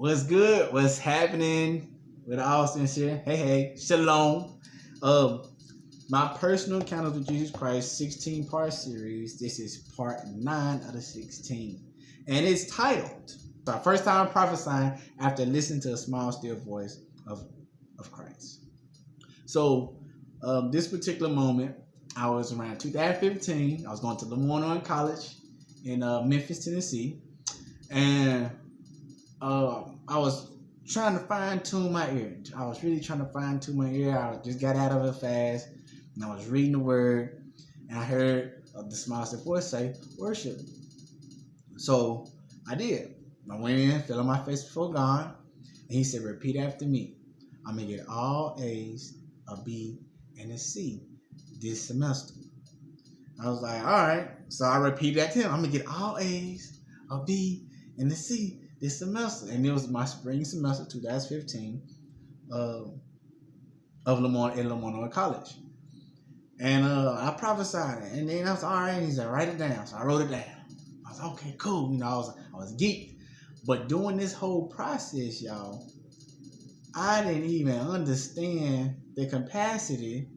What's good? What's happening with Austin here? Hey, shalom. My personal encounter with Jesus Christ 16-part series. This is part 9 of the 16. And it's titled, my first time prophesying after listening to a small, still voice of Christ. So, this particular moment, I was around 2015. I was going to Lamont College in Memphis, Tennessee. And I was trying to fine-tune my ear. I was really trying to fine-tune my ear. I just got out of it fast, and I was reading the word, and I heard the small still voice say, worship. So I did. I went in, fell on my face before God, and he said, repeat after me. I'm going to get all A's, a B, and a C this semester. I was like, all right. So I repeated that to him. I'm going to get all A's, a B, and a C this semester. And it was my spring semester, 2015, of Lamont College. And I prophesied it. And then I was all right. He said, write it down. So I wrote it down. I was like, okay, cool. You know, I was geeked. But during this whole process, y'all, I didn't even understand the capacity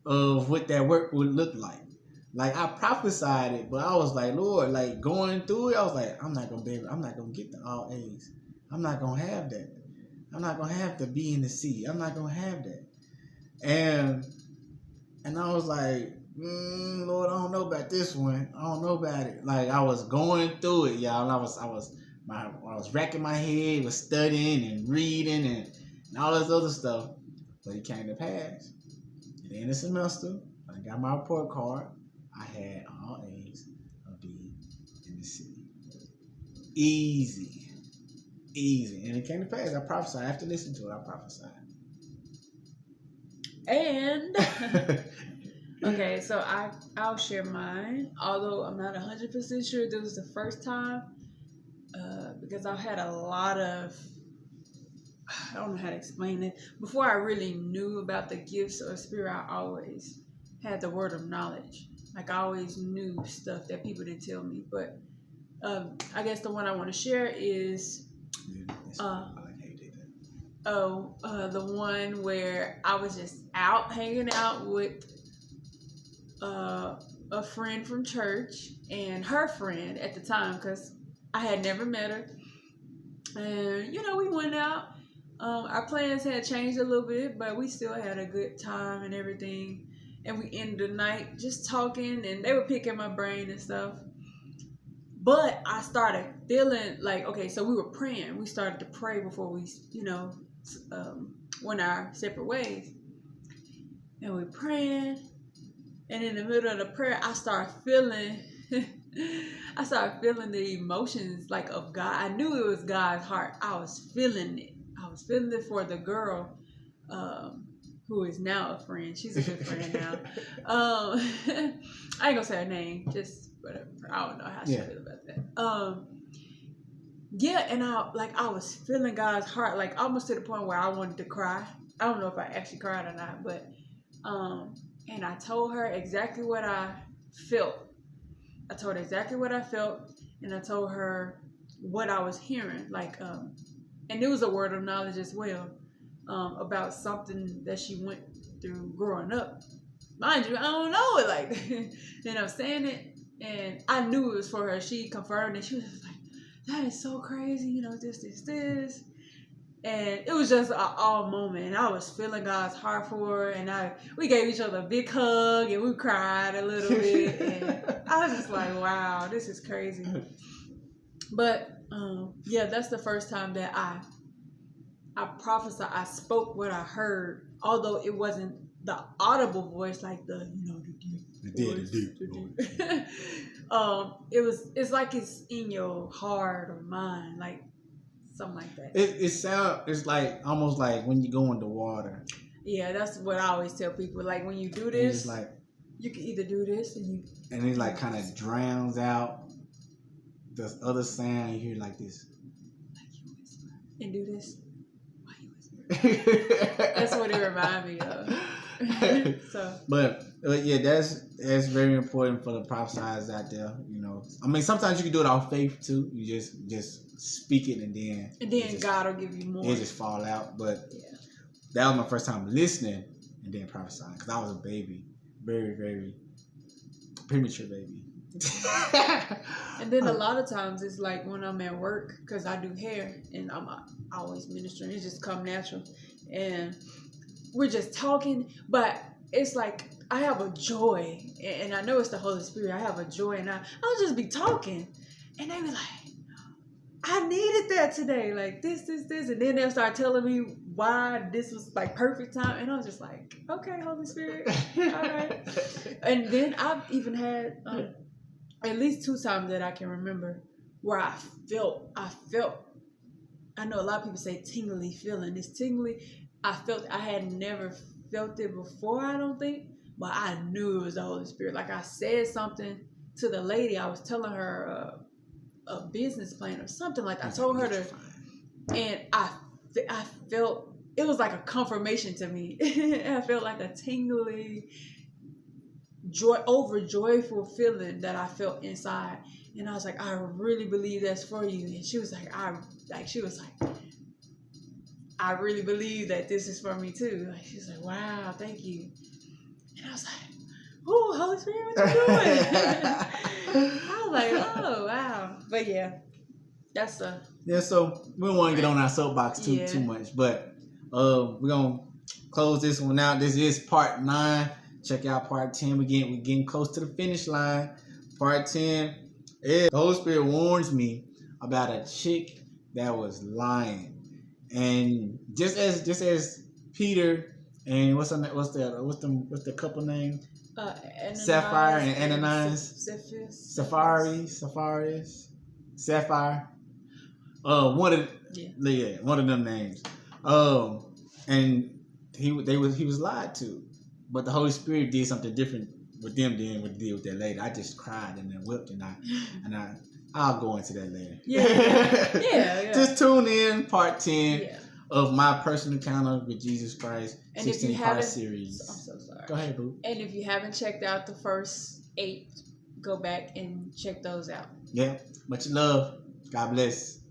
of what that work would look like. Like, I prophesied it, but I was like, Lord, like, going through it, I was like, I'm not going to get the all A's. I'm not going to have that. I'm not going to have the B and the C. I'm not going to have that. And I was like, Lord, I don't know about this one. I don't know about it. Like, I was going through it, y'all. And I was racking my head, was studying and reading and all this other stuff. But it came to pass. At the end of the semester, I got my report card. I had all A's, a B, and a C. Easy. And it came to pass. I prophesied. After listening to it, I prophesied. And okay, so I'll share mine. Although I'm not 100% sure this was the first time, because I've had a lot of, I don't know how to explain it. Before I really knew about the gifts or spirit, I always had the word of knowledge. Like, I always knew stuff that people didn't tell me. But I guess the one I want to share is the one where I was just out hanging out with a friend from church and her friend at the time, because I had never met her. And, we went out. Our plans had changed a little bit, but we still had a good time and everything. And we ended the night just talking, and they were picking my brain and stuff. But I started feeling like, okay, so we were praying. We started to pray before we, went our separate ways. And we praying. And in the middle of the prayer, I started feeling the emotions like of God. I knew it was God's heart. I was feeling it. I was feeling it for the girl, who is now a friend. She's a good friend now. I ain't gonna say her name, just whatever. I don't know how she feel about that. And I was feeling God's heart, like almost to the point where I wanted to cry. I don't know if I actually cried or not, but and I told her exactly what I felt. I told her exactly what I felt, and I told her what I was hearing, and it was a word of knowledge as well. About something that she went through growing up. Mind you, I don't know it like that. And I'm saying it, and I knew it was for her. She confirmed it. She was just like, that is so crazy, this. And it was just an all moment. And I was feeling God's heart for her, and we gave each other a big hug, and we cried a little bit. And I was just like, wow, this is crazy. But, that's the first time that I prophesied. I spoke what I heard, although it wasn't the audible voice like the deep. It's like it's in your heart or mind, like something like that. It's like almost like when you go in the water. Yeah, that's what I always tell people. Like, when you do this, like, you can either do this and it like kind of drowns out the other sound. You hear like this, like you whisper, and do this. That's what it reminded me of. But that's very important for the prophesiers out there. I mean, sometimes you can do it off faith too. You just speak it, and then God will give you more. It just fall out. But that was my first time listening and then prophesying, because I was a baby, very, very premature baby. And then a lot of times it's like when I'm at work, because I do hair and I'm always ministering, it just come natural, and we're just talking, but it's like I have a joy, and I know it's the Holy Spirit. I have a joy, and I'll just be talking, and they be like, I needed that today, like this, and then they'll start telling me why this was like perfect time, and I'm just like, okay, Holy Spirit, all right. And then I've even had at least 2 times that I can remember where I felt. I know a lot of people say tingly feeling. It's tingly. I had never felt it before, I don't think, but I knew it was the Holy Spirit. Like I said something to the lady. I was telling her a business plan or something like that. I told her to, and I felt, it was like a confirmation to me. I felt like a tingly, joyful feeling that I felt inside. And I was like, I really believe that's for you. And she was like, I really believe that this is for me too. Like, she's like, wow, thank you. And I was like, oh, Holy Spirit, what you doing? I was like, oh, wow. But yeah, that's so we don't want to get on our soapbox too much, but we're gonna close this one out. This is part 9. Check out part 10. We're getting close to the finish line. Part 10 is the Holy Spirit warns me about a chick that was lying. And just as Peter and what's the couple name? Sapphire and Ananias. Sapphire. One of them names. And he was lied to, but the Holy Spirit did something different with them than what he did with that lady. I just cried and then wept, and I'll go into that later. Yeah. Just tune in part 10 of my personal encounter with Jesus Christ, 16-part series. I'm so sorry. Go ahead, boo. And if you haven't checked out the first 8, go back and check those out. Yeah. Much love. God bless.